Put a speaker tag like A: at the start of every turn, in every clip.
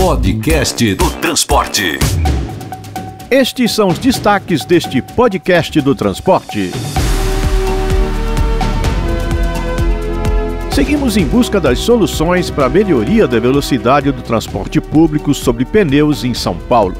A: Podcast do Transporte.
B: Estes são os destaques deste podcast do transporte. Seguimos em busca das soluções para a melhoria da velocidade do transporte público sobre pneus em São Paulo.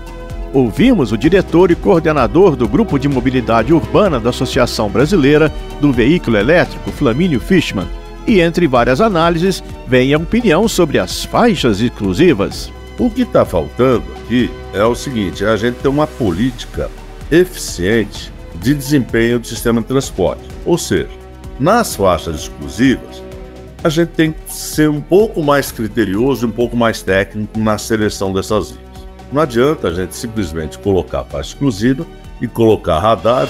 B: Ouvimos o diretor e coordenador do Grupo de Mobilidade Urbana da Associação Brasileira do Veículo Elétrico, Flamínio Fischmann, e entre várias análises vem a opinião sobre as faixas exclusivas.
C: O que está faltando aqui é o seguinte, a gente tem uma política eficiente de desempenho do sistema de transporte. Ou seja, nas faixas exclusivas, a gente tem que ser um pouco mais criterioso e um pouco mais técnico na seleção dessas vias. Não adianta a gente simplesmente colocar faixa exclusiva e colocar radar.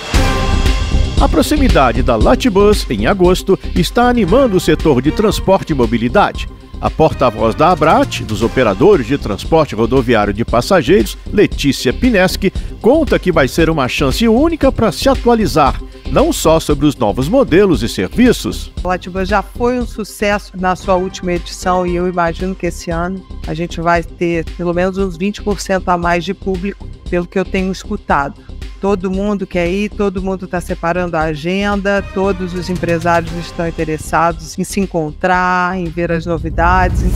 B: A proximidade da Latibus, em agosto, está animando o setor de transporte e mobilidade. A porta-voz da Abrat, dos operadores de transporte rodoviário de passageiros, Letícia Pineschi, conta que vai ser uma chance única para se atualizar, não só sobre os novos modelos e serviços.
D: A Latibus já foi um sucesso na sua última edição e eu imagino que esse ano a gente vai ter pelo menos uns 20% a mais de público, pelo que eu tenho escutado. Todo mundo quer ir, todo mundo está separando a agenda, todos os empresários estão interessados em se encontrar, em ver as novidades.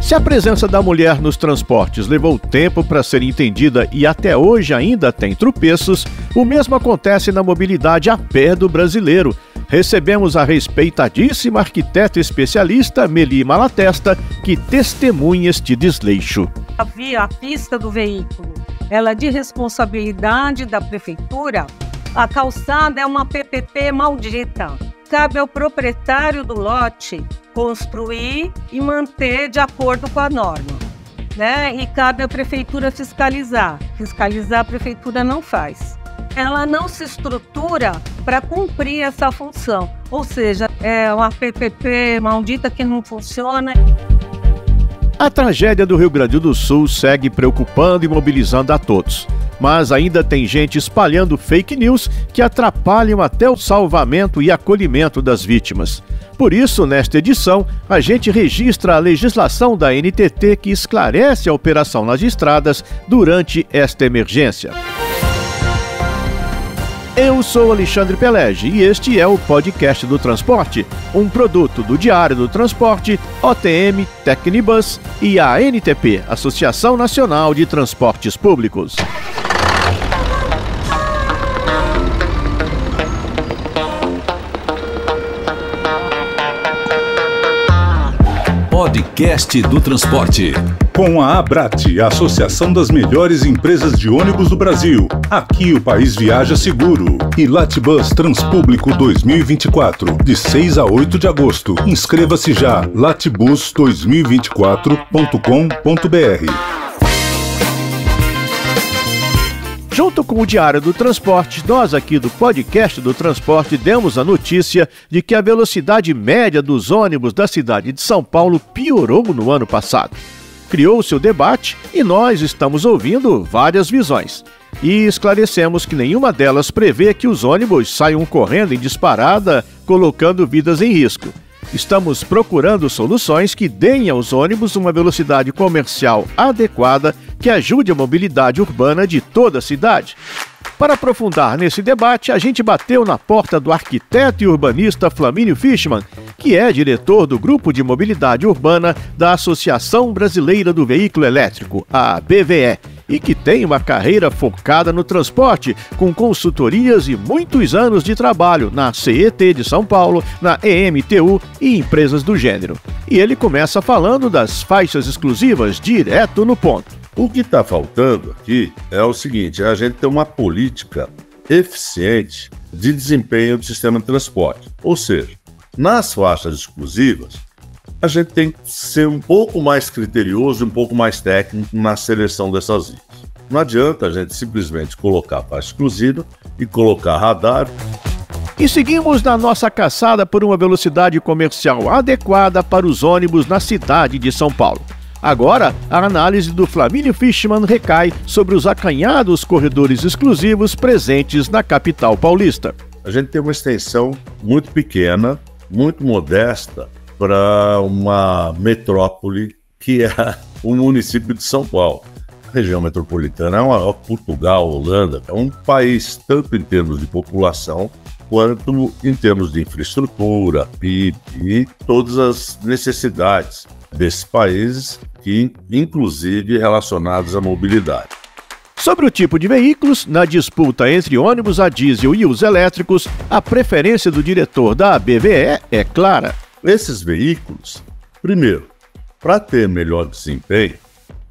B: Se a presença da mulher nos transportes levou tempo para ser entendida e até hoje ainda tem tropeços, o mesmo acontece na mobilidade a pé do brasileiro. Recebemos a respeitadíssima arquiteta especialista Meli Malatesta, que testemunha este desleixo.
E: A pista do veículo, ela é de responsabilidade da prefeitura. A calçada é uma PPP maldita. Cabe ao proprietário do lote construir e manter de acordo com a norma, né? E cabe à prefeitura fiscalizar. Fiscalizar a prefeitura não faz. Ela não se estrutura para cumprir essa função. Ou seja, é uma PPP maldita que não funciona.
B: A tragédia do Rio Grande do Sul segue preocupando e mobilizando a todos. Mas ainda tem gente espalhando fake news que atrapalham até o salvamento e acolhimento das vítimas. Por isso, nesta edição, a gente registra a legislação da NTT que esclarece a operação nas estradas durante esta emergência. Eu sou Alexandre Pelege e este é o Podcast do Transporte, um produto do Diário do Transporte, OTM, Tecnibus e a ANTP, Associação Nacional de Transportes Públicos.
A: Podcast do Transporte.
F: Com a Abrat, a Associação das Melhores Empresas de Ônibus do Brasil. Aqui o país viaja seguro. E Latibus Transpúblico 2024, de 6 a 8 de agosto. Inscreva-se já, latibus2024.com.br.
B: Junto com o Diário do Transporte, nós aqui do Podcast do Transporte demos a notícia de que a velocidade média dos ônibus da cidade de São Paulo piorou no ano passado. Criou-se o debate e nós estamos ouvindo várias visões. E esclarecemos que nenhuma delas prevê que os ônibus saiam correndo em disparada, colocando vidas em risco. Estamos procurando soluções que deem aos ônibus uma velocidade comercial adequada que ajude a mobilidade urbana de toda a cidade. Para aprofundar nesse debate, a gente bateu na porta do arquiteto e urbanista Flamínio Fischmann, que é diretor do Grupo de Mobilidade Urbana da Associação Brasileira do Veículo Elétrico, a BVE, e que tem uma carreira focada no transporte, com consultorias e muitos anos de trabalho na CET de São Paulo, na EMTU e empresas do gênero. E ele começa falando das faixas exclusivas direto no ponto.
C: O que está faltando aqui é o seguinte, a gente tem uma política eficiente de desempenho do sistema de transporte. Ou seja, nas faixas exclusivas, a gente tem que ser um pouco mais criterioso e um pouco mais técnico na seleção dessas vias. Não adianta a gente simplesmente colocar faixa exclusiva e colocar radar.
B: E seguimos na nossa caçada por uma velocidade comercial adequada para os ônibus na cidade de São Paulo. Agora, a análise do Flamínio Fischmann recai sobre os acanhados corredores exclusivos presentes na capital paulista.
C: A gente tem uma extensão muito pequena, muito modesta, para uma metrópole que é o município de São Paulo. A região metropolitana é maior que Portugal, Holanda, é um país tanto em termos de população quanto em termos de infraestrutura, PIB e todas as necessidades desses países, que inclusive relacionadas à mobilidade.
B: Sobre o tipo de veículos, na disputa entre ônibus a diesel e os elétricos, a preferência do diretor da BVE é clara.
C: Esses veículos, primeiro, para ter melhor desempenho,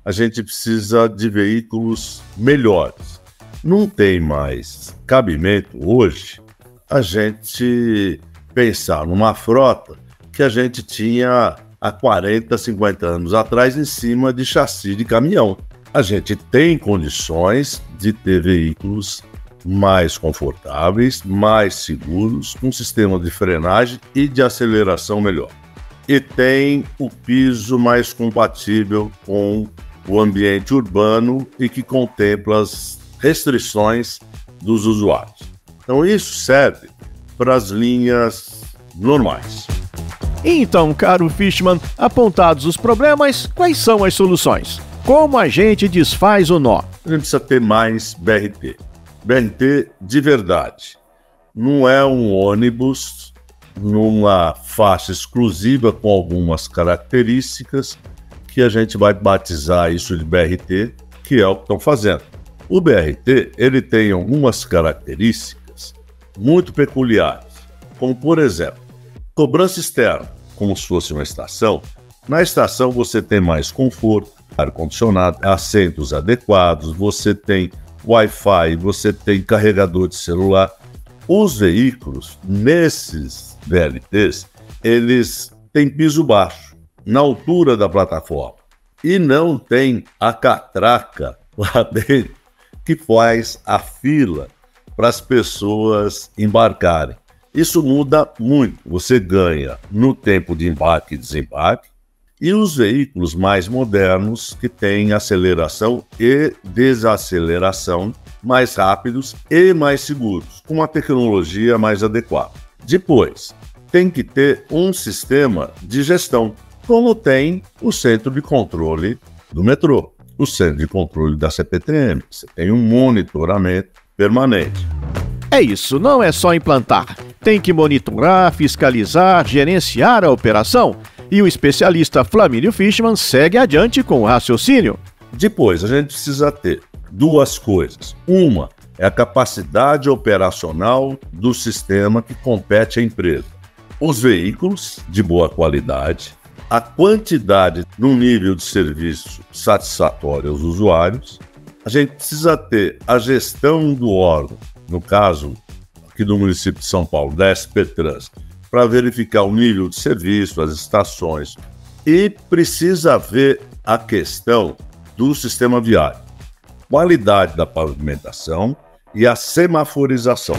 C: a gente precisa de veículos melhores. Não tem mais cabimento hoje a gente pensar numa frota que a gente tinha há 40, 50 anos atrás em cima de chassi de caminhão. A gente tem condições de ter veículos mais confortáveis, mais seguros, com sistema de frenagem e de aceleração melhor. E tem o piso mais compatível com o ambiente urbano e que contempla as restrições dos usuários. Então isso serve para as linhas normais.
B: Então, caro Fischmann, apontados os problemas, quais são as soluções? Como a gente desfaz o nó?
C: A gente precisa ter mais BRT. BRT de verdade. Não é um ônibus numa faixa exclusiva com algumas características que a gente vai batizar isso de BRT, que é o que estão fazendo. O BRT, ele tem algumas características muito peculiares, como, por exemplo, cobrança externa, como se fosse uma estação. Na estação você tem mais conforto, ar-condicionado, assentos adequados, você tem Wi-Fi, você tem carregador de celular. Os veículos, nesses VLTs, eles têm piso baixo, na altura da plataforma, e não tem a catraca lá dentro que faz a fila para as pessoas embarcarem. Isso muda muito, você ganha no tempo de embarque e desembarque, e os veículos mais modernos que têm aceleração e desaceleração mais rápidos e mais seguros, com uma tecnologia mais adequada. Depois, tem que ter um sistema de gestão, como tem o centro de controle do metrô, o centro de controle da CPTM. Você tem um monitoramento permanente.
B: É isso, não é só implantar. Tem que monitorar, fiscalizar, gerenciar a operação. E o especialista Flamínio Fischmann segue adiante com o raciocínio.
C: Depois, a gente precisa ter duas coisas. Uma é a capacidade operacional do sistema que compete à empresa. Os veículos de boa qualidade, a quantidade no nível de serviço satisfatório aos usuários. A gente precisa ter a gestão do órgão, no caso aqui do município de São Paulo, da SP Trans, para verificar o nível de serviço, as estações. E precisa ver a questão do sistema viário, qualidade da pavimentação e a semaforização.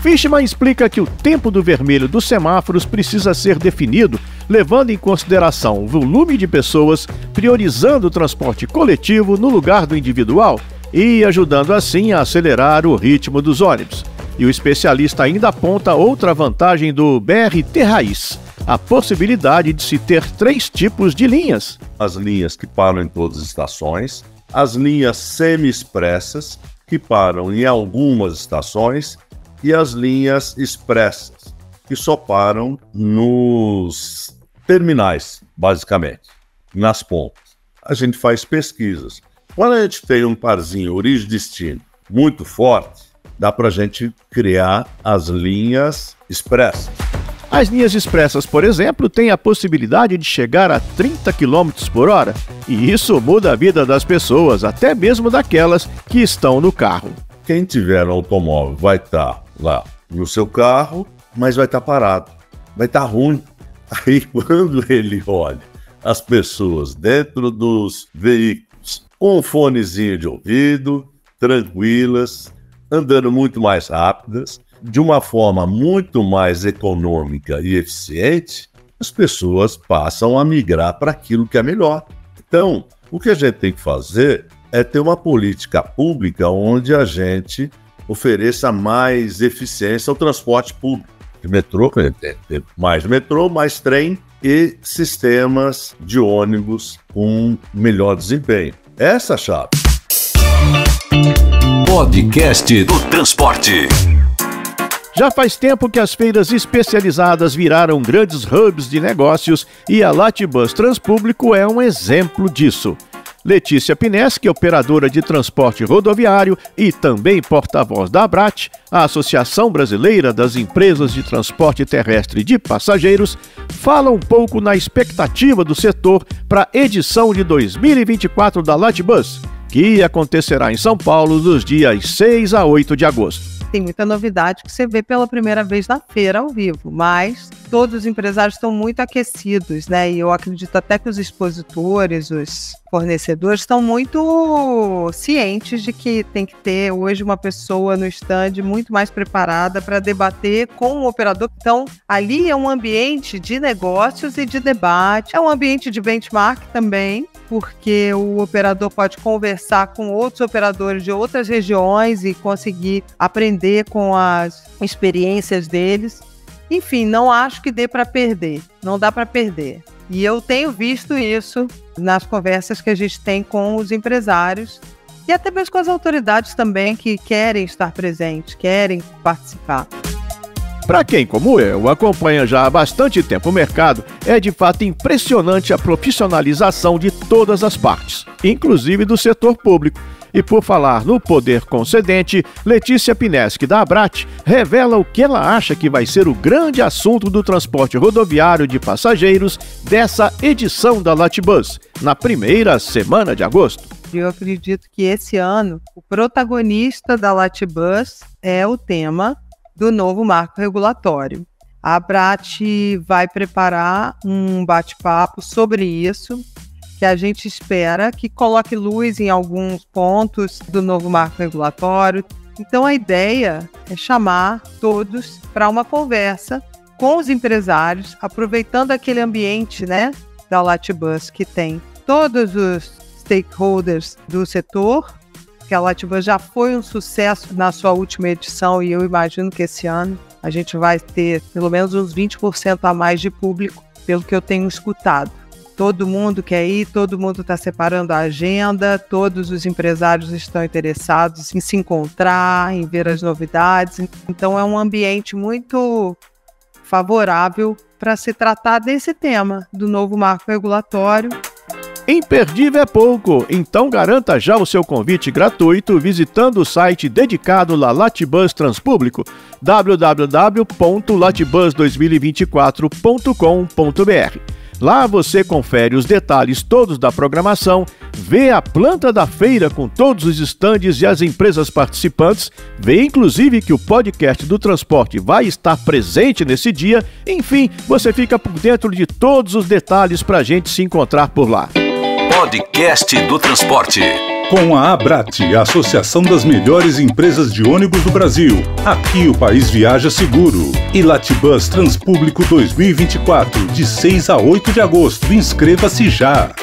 B: Fischmann explica que o tempo do vermelho dos semáforos precisa ser definido, levando em consideração o volume de pessoas, priorizando o transporte coletivo no lugar do individual e ajudando assim a acelerar o ritmo dos ônibus. E o especialista ainda aponta outra vantagem do BRT Raiz, a possibilidade de se ter 3 tipos de linhas.
C: As linhas que param em todas as estações, as linhas semi-expressas, que param em algumas estações, e as linhas expressas, que só param nos terminais, basicamente, nas pontas. A gente faz pesquisas. Quando a gente tem um parzinho origem-destino muito forte, dá para a gente criar as linhas expressas.
B: As linhas expressas, por exemplo, têm a possibilidade de chegar a 30 km por hora, e isso muda a vida das pessoas, até mesmo daquelas que estão no carro.
C: Quem tiver um automóvel vai estar lá no seu carro, mas vai estar parado, vai estar ruim. Aí quando ele olha as pessoas dentro dos veículos com um fonezinho de ouvido, tranquilas, andando muito mais rápidas, de uma forma muito mais econômica e eficiente, as pessoas passam a migrar para aquilo que é melhor. Então, o que a gente tem que fazer é ter uma política pública onde a gente ofereça mais eficiência ao transporte público. De metrô, mais metrô, mais trem e sistemas de ônibus com melhor desempenho. Essa é a chave.
A: Podcast do Transporte.
B: Já faz tempo que as feiras especializadas viraram grandes hubs de negócios e a Latibus Transpúblico é um exemplo disso. Letícia Pineschi, operadora de transporte rodoviário e também porta-voz da ABRAT, a Associação Brasileira das Empresas de Transporte Terrestre de Passageiros, fala um pouco na expectativa do setor para a edição de 2024 da Latibus, que acontecerá em São Paulo dos dias 6 a 8 de agosto.
D: Tem muita novidade que você vê pela primeira vez na feira ao vivo, mas todos os empresários estão muito aquecidos, né? E eu acredito até que os expositores, os fornecedores estão muito cientes de que tem que ter hoje uma pessoa no stand muito mais preparada para debater com o operador. Então, ali é um ambiente de negócios e de debate, é um ambiente de benchmark também, porque o operador pode conversar com outros operadores de outras regiões e conseguir aprender com as experiências deles. Enfim, não acho que dê para perder, não dá para perder. E eu tenho visto isso nas conversas que a gente tem com os empresários e até mesmo com as autoridades também que querem estar presentes, querem participar.
B: Para quem, como eu, acompanha já há bastante tempo o mercado, é de fato impressionante a profissionalização de todas as partes, inclusive do setor público. E por falar no poder concedente, Letícia Pineschi, da ABRAT, revela o que ela acha que vai ser o grande assunto do transporte rodoviário de passageiros dessa edição da Latibus, na primeira semana de agosto.
D: Eu acredito que esse ano o protagonista da Latibus é o tema do novo marco regulatório. A ABRAT vai preparar um bate-papo sobre isso, que a gente espera que coloque luz em alguns pontos do novo marco regulatório. Então a ideia é chamar todos para uma conversa com os empresários, aproveitando aquele ambiente, né, da Latibus, que tem todos os stakeholders do setor, que a Latibus já foi um sucesso na sua última edição e eu imagino que esse ano a gente vai ter pelo menos uns 20% a mais de público, pelo que eu tenho escutado. Todo mundo quer ir, todo mundo está separando a agenda, todos os empresários estão interessados em se encontrar, em ver as novidades. Então é um ambiente muito favorável para se tratar desse tema, do novo marco regulatório.
B: Imperdível é pouco, então garanta já o seu convite gratuito visitando o site dedicado à Latibus Transpúblico, www.latibus2024.com.br. Lá você confere os detalhes todos da programação, vê a planta da feira com todos os estandes e as empresas participantes, vê inclusive que o podcast do transporte vai estar presente nesse dia, enfim, você fica por dentro de todos os detalhes para a gente se encontrar por lá.
A: Podcast do Transporte.
F: Com a ABRAT, a Associação das Melhores Empresas de Ônibus do Brasil. Aqui o país viaja seguro. E Latibus Transpúblico 2024, de 6 a 8 de agosto. Inscreva-se já!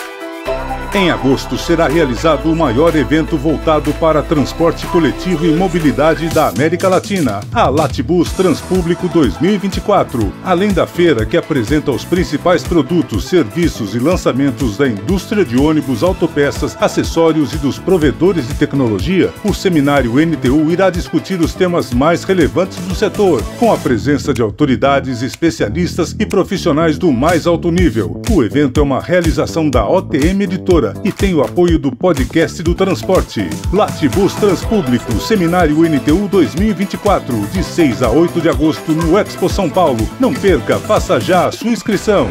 F: Em agosto será realizado o maior evento voltado para transporte coletivo e mobilidade da América Latina, a Latibus Transpúblico 2024. Além da feira que apresenta os principais produtos, serviços e lançamentos da indústria de ônibus, autopeças, acessórios e dos provedores de tecnologia, o seminário NTU irá discutir os temas mais relevantes do setor, com a presença de autoridades, especialistas e profissionais do mais alto nível. O evento é uma realização da OTM Editora e tem o apoio do podcast do transporte. Latibus Transpúblico, Seminário NTU 2024, de 6 a 8 de agosto no Expo São Paulo. Não perca, faça já a sua inscrição.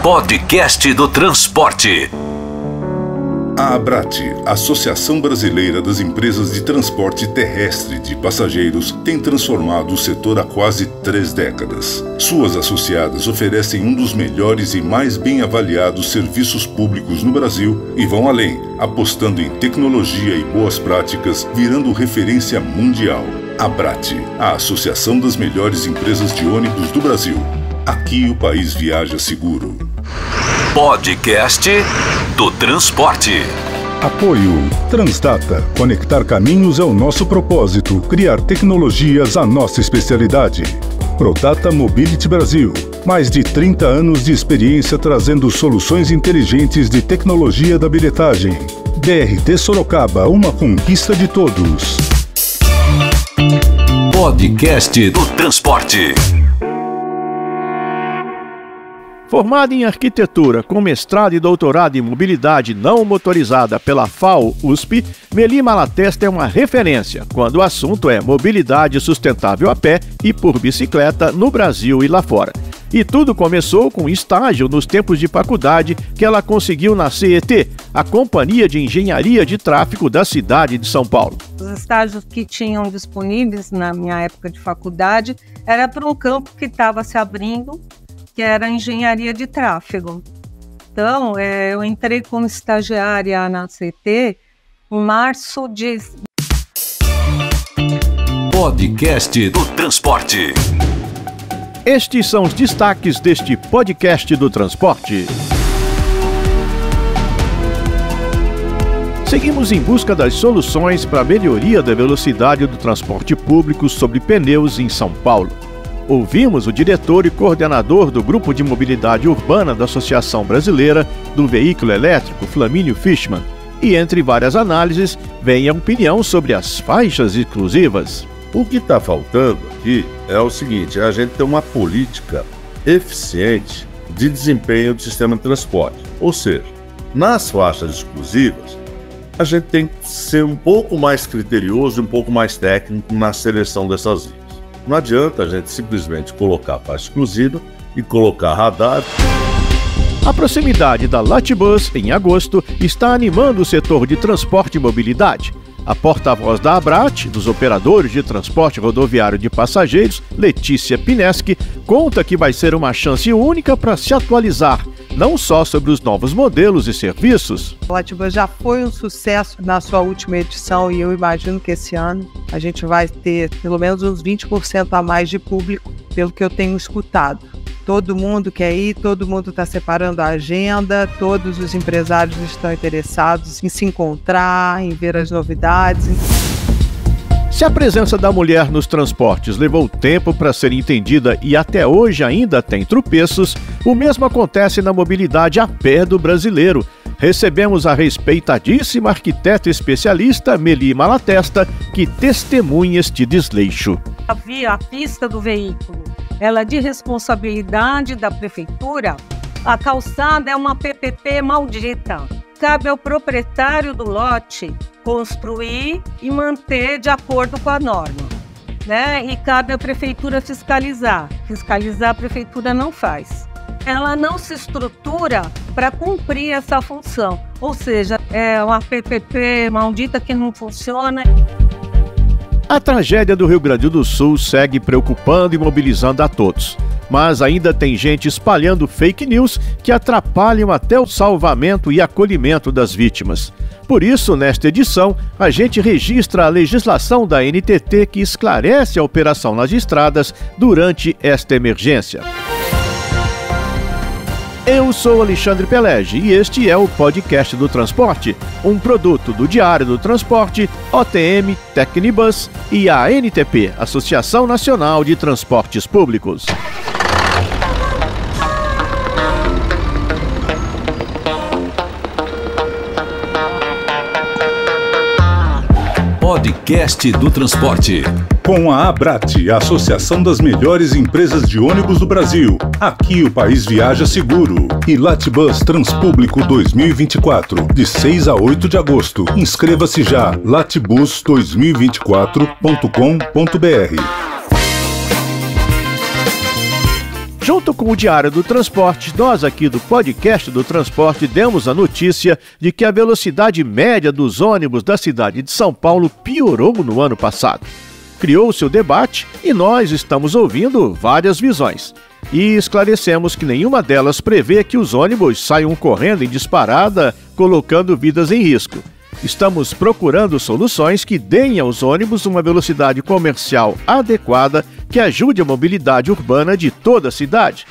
A: Podcast do Transporte.
F: A ABRAT, Associação Brasileira das Empresas de Transporte Terrestre de Passageiros, tem transformado o setor há quase 3 décadas. Suas associadas oferecem um dos melhores e mais bem avaliados serviços públicos no Brasil e vão além, apostando em tecnologia e boas práticas, virando referência mundial. ABRAT, a Associação das Melhores Empresas de Ônibus do Brasil. Aqui o país viaja seguro.
A: Podcast do Transporte.
F: Apoio Transdata. Conectar caminhos é o nosso propósito. Criar tecnologias a nossa especialidade. Prodata Mobility Brasil. Mais de 30 anos de experiência trazendo soluções inteligentes de tecnologia da bilhetagem. BRT Sorocaba, uma conquista de todos.
A: Podcast do Transporte.
B: Formada em arquitetura, com mestrado e doutorado em mobilidade não motorizada pela FAO-USP, Meli Malatesta é uma referência quando o assunto é mobilidade sustentável a pé e por bicicleta no Brasil e lá fora. E tudo começou com um estágio nos tempos de faculdade que ela conseguiu na CET, a Companhia de Engenharia de Tráfego da cidade de São Paulo.
E: Os estágios que tinham disponíveis na minha época de faculdade era para um campo que estava se abrindo, que era a engenharia de tráfego. Então, eu entrei como estagiária na CT em março de...
A: Podcast do Transporte.
B: Estes são os destaques deste podcast do transporte. Seguimos em busca das soluções para a melhoria da velocidade do transporte público sobre pneus em São Paulo. Ouvimos o diretor e coordenador do Grupo de Mobilidade Urbana da Associação Brasileira do Veículo Elétrico, Flamínio Fischmann, e entre várias análises vem a opinião sobre as faixas exclusivas.
C: O que está faltando aqui é o seguinte, a gente tem uma política eficiente de desempenho do sistema de transporte. Ou seja, nas faixas exclusivas, a gente tem que ser um pouco mais criterioso e um pouco mais técnico na seleção dessas vias. Não adianta a gente simplesmente colocar faixa exclusiva e colocar radar.
B: A proximidade da Latibus, em agosto, está animando o setor de transporte e mobilidade. A porta-voz da Abrat, dos operadores de transporte rodoviário de passageiros, Letícia Pineschi, conta que vai ser uma chance única para se atualizar, não só sobre os novos modelos e serviços.
D: A Latibus já foi um sucesso na sua última edição e eu imagino que esse ano a gente vai ter pelo menos uns 20% a mais de público, pelo que eu tenho escutado. Todo mundo quer ir, todo mundo está separando a agenda, todos os empresários estão interessados em se encontrar, em ver as novidades.
B: Se a presença da mulher nos transportes levou tempo para ser entendida e até hoje ainda tem tropeços, o mesmo acontece na mobilidade a pé do brasileiro. Recebemos a respeitadíssima arquiteta especialista Meli Malatesta, que testemunha este desleixo.
E: A pista do veículo, ela é de responsabilidade da prefeitura. A calçada é uma PPP maldita. Cabe ao proprietário do lote construir e manter de acordo com a norma, né? E cabe à prefeitura fiscalizar. Fiscalizar a prefeitura não faz. Ela não se estrutura para cumprir essa função. Ou seja, é uma PPP maldita que não funciona.
B: A tragédia do Rio Grande do Sul segue preocupando e mobilizando a todos. Mas ainda tem gente espalhando fake news que atrapalham até o salvamento e acolhimento das vítimas. Por isso, nesta edição, a gente registra a legislação da NTT que esclarece a operação nas estradas durante esta emergência. Eu sou Alexandre Pelege e este é o Podcast do Transporte, um produto do Diário do Transporte, OTM, Tecnibus e a ANTP, Associação Nacional de Transportes Públicos.
A: Podcast do Transporte.
F: Com a Abrat, a Associação das Melhores Empresas de Ônibus do Brasil. Aqui o país viaja seguro. E Latibus Transpúblico 2024, de 6 a 8 de agosto. Inscreva-se já, latibus2024.com.br.
B: Junto com o Diário do Transporte, nós aqui do Podcast do Transporte demos a notícia de que a velocidade média dos ônibus da cidade de São Paulo piorou no ano passado. Criou-se o debate e nós estamos ouvindo várias visões. E esclarecemos que nenhuma delas prevê que os ônibus saiam correndo em disparada, colocando vidas em risco. Estamos procurando soluções que deem aos ônibus uma velocidade comercial adequada que ajude a mobilidade urbana de toda a cidade.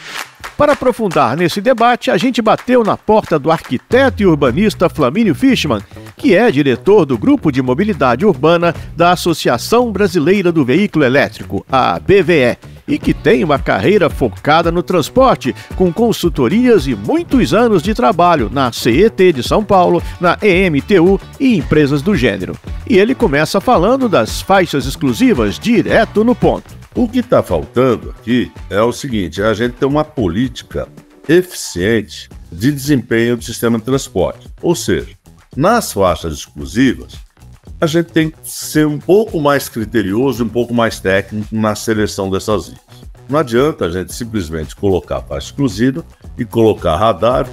B: Para aprofundar nesse debate, a gente bateu na porta do arquiteto e urbanista Flamínio Fischmann, que é diretor do Grupo de Mobilidade Urbana da Associação Brasileira do Veículo Elétrico, a BVE, e que tem uma carreira focada no transporte, com consultorias e muitos anos de trabalho na CET de São Paulo, na EMTU e empresas do gênero. E ele começa falando das faixas exclusivas direto no ponto.
C: O que está faltando aqui é o seguinte, a gente tem uma política eficiente de desempenho do sistema de transporte. Ou seja, nas faixas exclusivas, a gente tem que ser um pouco mais criterioso, um pouco mais técnico na seleção dessas vias. Não adianta a gente simplesmente colocar faixa exclusiva e colocar radar.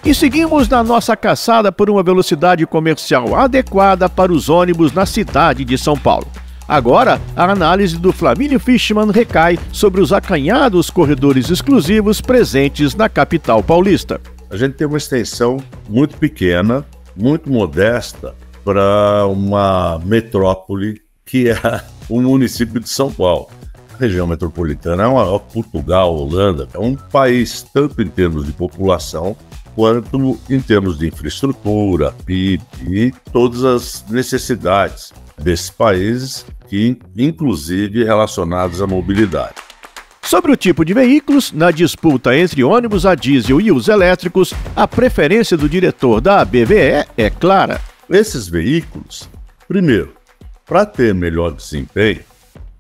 B: E seguimos na nossa caçada por uma velocidade comercial adequada para os ônibus na cidade de São Paulo. Agora, a análise do Flamínio Fischmann recai sobre os acanhados corredores exclusivos presentes na capital paulista.
C: A gente tem uma extensão muito pequena, muito modesta, para uma metrópole que é o município de São Paulo. A região metropolitana é uma Portugal, Holanda, é um país tanto em termos de população quanto em termos de infraestrutura, PIB e todas as necessidades desses países, que inclusive relacionados à mobilidade.
B: Sobre o tipo de veículos, na disputa entre ônibus a diesel e os elétricos, a preferência do diretor da BVE é clara.
C: Esses veículos, primeiro, para ter melhor desempenho,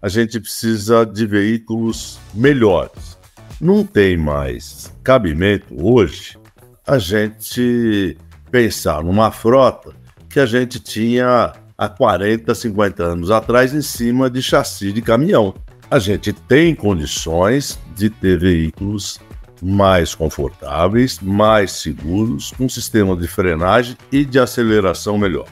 C: a gente precisa de veículos melhores. Não tem mais cabimento hoje a gente pensar numa frota que a gente tinha há 40, 50 anos atrás em cima de chassi de caminhão. A gente tem condições de ter veículos mais confortáveis, mais seguros, com sistema de frenagem e de aceleração melhor.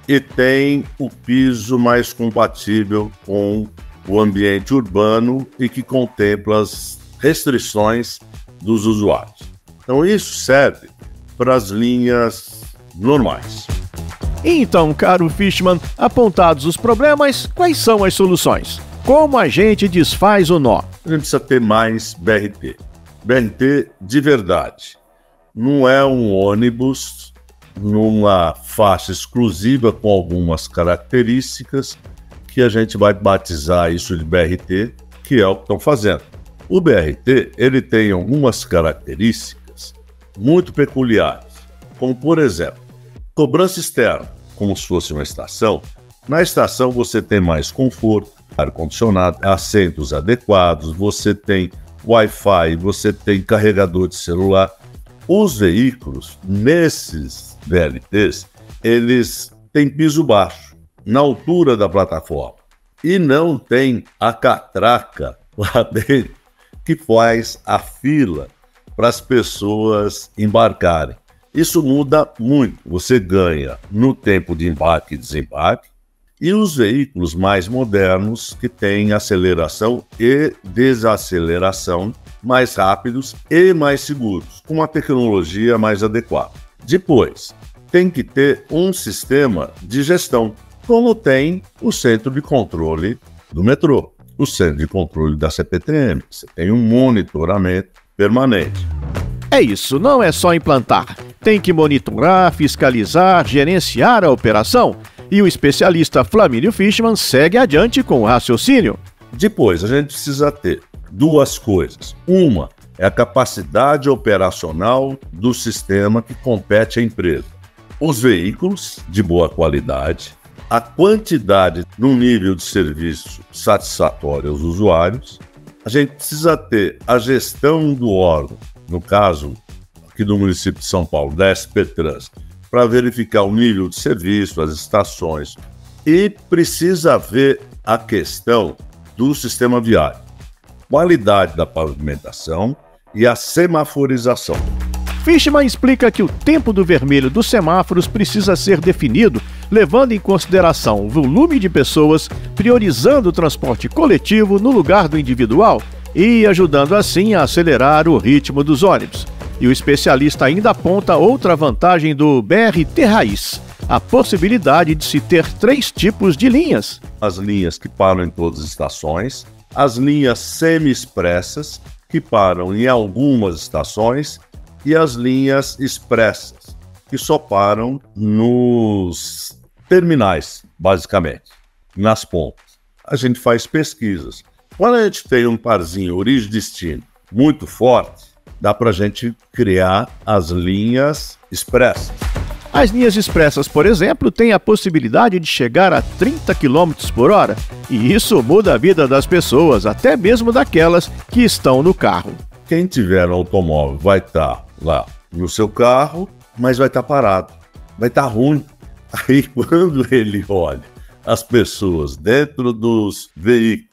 C: E tem o piso mais compatível com o ambiente urbano e que contempla as restrições dos usuários. Então isso serve para as linhas normais.
B: Então, caro Fischmann, apontados os problemas, quais são as soluções? Como a gente desfaz o nó?
C: A gente precisa ter mais BRT. BRT de verdade. Não é um ônibus numa faixa exclusiva com algumas características que a gente vai batizar isso de BRT, que é o que estão fazendo. O BRT, ele tem algumas características muito peculiares, como por exemplo, cobrança externa, como se fosse uma estação. Na estação você tem mais conforto, ar-condicionado, assentos adequados, você tem Wi-Fi, você tem carregador de celular. Os veículos, nesses VLTs, eles têm piso baixo, na altura da plataforma. E não tem a catraca lá dentro que faz a fila para as pessoas embarcarem. Isso muda muito. Você ganha no tempo de embarque e desembarque, e os veículos mais modernos que têm aceleração e desaceleração mais rápidos e mais seguros, com uma tecnologia mais adequada. Depois, tem que ter um sistema de gestão, como tem o centro de controle do metrô, o centro de controle da CPTM. Você tem um monitoramento permanente.
B: É isso, não é só implantar. Tem que monitorar, fiscalizar, gerenciar a operação. E o especialista Flamínio Fischmann segue adiante com o raciocínio.
C: Depois, a gente precisa ter duas coisas. Uma é a capacidade operacional do sistema que compete à empresa. Os veículos de boa qualidade, a quantidade no nível de serviço satisfatório aos usuários. A gente precisa ter a gestão do órgão, no caso aqui do município de São Paulo, da SP Trans, para verificar o nível de serviço, as estações. E precisa ver a questão do sistema viário, qualidade da pavimentação e a semaforização.
B: Fischmann explica que o tempo do vermelho dos semáforos precisa ser definido levando em consideração o volume de pessoas, priorizando o transporte coletivo no lugar do individual e ajudando assim a acelerar o ritmo dos ônibus. E o especialista ainda aponta outra vantagem do BRT Raiz, a possibilidade de se ter 3 tipos de linhas.
C: As linhas que param em todas as estações, as linhas semi-expressas, que param em algumas estações, e as linhas expressas, que só param nos terminais, basicamente, nas pontas. A gente faz pesquisas. Quando a gente tem um parzinho origem-destino muito forte, dá para a gente criar as linhas expressas.
B: As linhas expressas, por exemplo, têm a possibilidade de chegar a 30 km por hora, e isso muda a vida das pessoas, até mesmo daquelas que estão no carro.
C: Quem tiver um automóvel vai estar lá no seu carro, mas vai estar parado, vai estar ruim. Aí quando ele olha as pessoas dentro dos veículos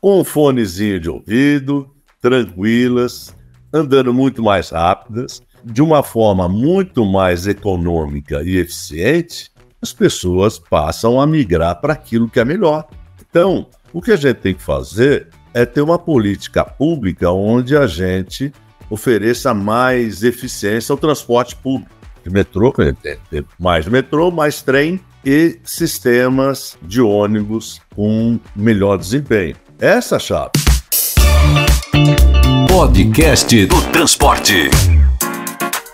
C: com um fonezinho de ouvido, tranquilas, andando muito mais rápidas, de uma forma muito mais econômica e eficiente, as pessoas passam a migrar para aquilo que é melhor. Então, o que a gente tem que fazer é ter uma política pública onde a gente ofereça mais eficiência ao transporte público. De metrô, mais trem e sistemas de ônibus com melhor desempenho. Essa é a chave.
A: Podcast do Transporte.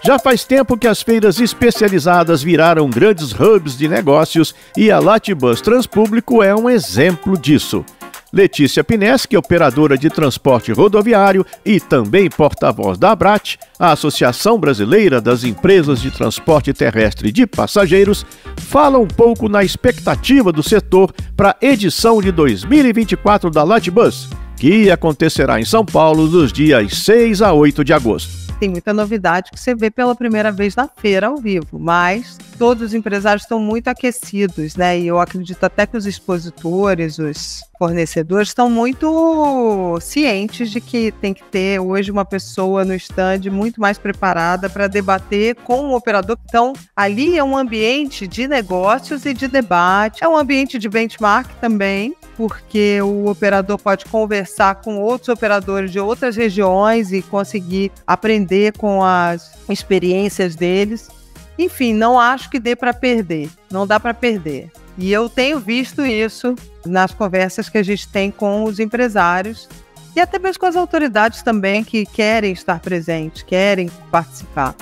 B: Já faz tempo que as feiras especializadas viraram grandes hubs de negócios e a Latibus Transpúblico é um exemplo disso. Letícia Pineschi, operadora de transporte rodoviário e também porta-voz da ABRAT, a Associação Brasileira das Empresas de Transporte Terrestre de Passageiros, fala um pouco na expectativa do setor para a edição de 2024 da Latibus, que acontecerá em São Paulo dos dias 6 a 8 de agosto.
D: Tem muita novidade que você vê pela primeira vez na feira ao vivo, mas todos os empresários estão muito aquecidos, né? E eu acredito até que os expositores, os fornecedores estão muito cientes de que tem que ter hoje uma pessoa no stand muito mais preparada para debater com o operador. Então, ali é um ambiente de negócios e de debate, é um ambiente de benchmark também, porque o operador pode conversar com outros operadores de outras regiões e conseguir aprender com as experiências deles. Enfim, não acho que dê para perder, não dá para perder. E eu tenho visto isso nas conversas que a gente tem com os empresários e até mesmo com as autoridades também que querem estar presentes, querem participar.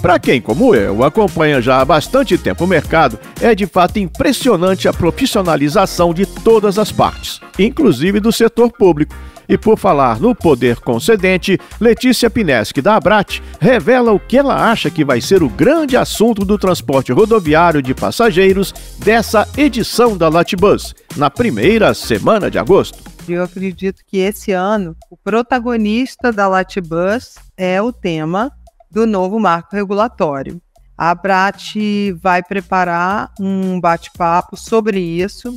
B: Para quem, como eu, acompanha já há bastante tempo o mercado, é de fato impressionante a profissionalização de todas as partes, inclusive do setor público. E por falar no poder concedente, Letícia Pineschi, da ABRAT, revela o que ela acha que vai ser o grande assunto do transporte rodoviário de passageiros dessa edição da Latibus, na primeira semana de agosto.
D: Eu acredito que esse ano o protagonista da Latibus é o tema do novo marco regulatório. A ABRAT vai preparar um bate-papo sobre isso,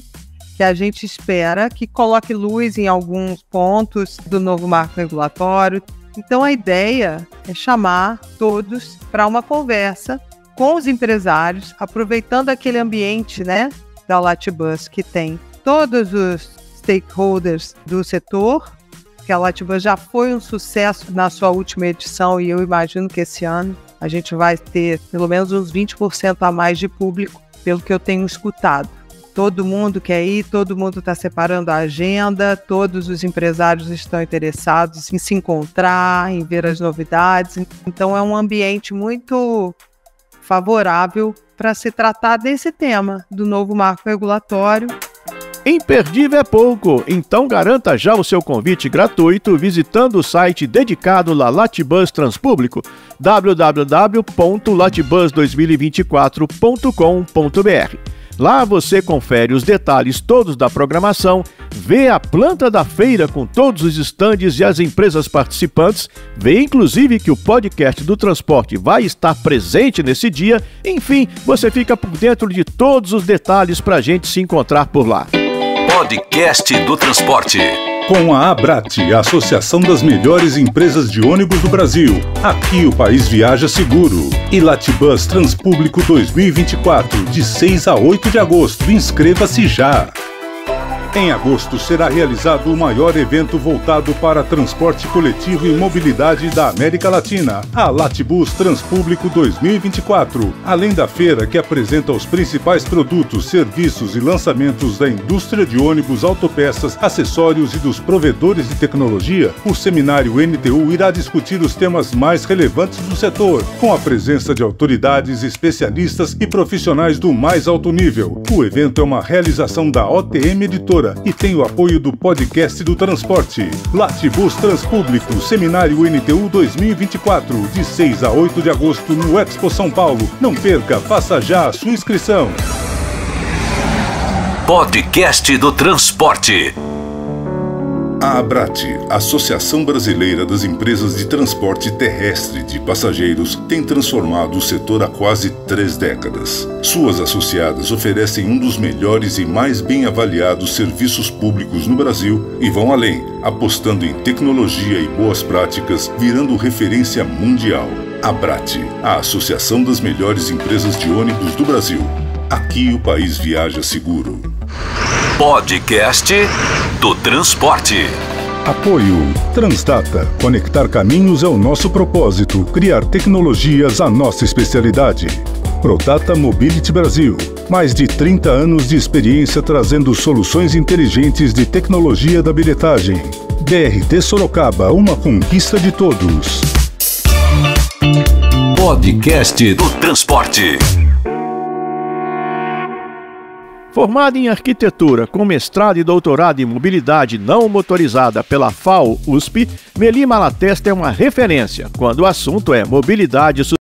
D: que a gente espera que coloque luz em alguns pontos do novo marco regulatório. Então a ideia é chamar todos para uma conversa com os empresários, aproveitando aquele ambiente, né, da Latibus, que tem todos os stakeholders do setor, que a Latibus já foi um sucesso na sua última edição e eu imagino que esse ano a gente vai ter pelo menos uns 20% a mais de público, pelo que eu tenho escutado. Todo mundo quer ir, todo mundo está separando a agenda, todos os empresários estão interessados em se encontrar, em ver as novidades. Então é um ambiente muito favorável para se tratar desse tema, do novo marco regulatório.
B: Imperdível é pouco, então garanta já o seu convite gratuito visitando o site dedicado à Latibus Transpúblico, www.latibus2024.com.br. Lá você confere os detalhes todos da programação, vê a planta da feira com todos os estandes e as empresas participantes, vê inclusive que o podcast do transporte vai estar presente nesse dia, enfim, você fica por dentro de todos os detalhes para a gente se encontrar por lá.
A: Podcast do Transporte.
F: Com a ABRAT, a Associação das Melhores Empresas de Ônibus do Brasil. Aqui o país viaja seguro. E Latibus Transpúblico 2024, de 6 a 8 de agosto. Inscreva-se já! Em agosto será realizado o maior evento voltado para transporte coletivo e mobilidade da América Latina, a Latibus Transpúblico 2024. Além da feira que apresenta os principais produtos, serviços e lançamentos da indústria de ônibus, autopeças, acessórios e dos provedores de tecnologia, o seminário NTU irá discutir os temas mais relevantes do setor, com a presença de autoridades, especialistas e profissionais do mais alto nível. O evento é uma realização da OTM Editora, Arquitetura e tem o apoio do podcast do transporte. Latibus Transpúblico, Seminário NTU 2024, de 6 a 8 de agosto no Expo São Paulo. Não perca, faça já a sua inscrição.
A: Podcast do Transporte.
F: A Abrate, Associação Brasileira das Empresas de Transporte Terrestre de Passageiros, tem transformado o setor há quase 3 décadas. Suas associadas oferecem um dos melhores e mais bem avaliados serviços públicos no Brasil e vão além, apostando em tecnologia e boas práticas, virando referência mundial. Abrate, a Associação das Melhores Empresas de Ônibus do Brasil. Aqui o país viaja seguro.
A: Podcast do Transporte.
F: Apoio Transdata. Conectar caminhos é o nosso propósito. Criar tecnologias a nossa especialidade. Prodata Mobility Brasil. Mais de 30 anos de experiência trazendo soluções inteligentes de tecnologia da bilhetagem. BRT Sorocaba, uma conquista de todos.
A: Podcast do Transporte.
B: Formada em arquitetura com mestrado e doutorado em mobilidade não motorizada pela FAO-USP, Meli Malatesta é uma referência quando o assunto é mobilidade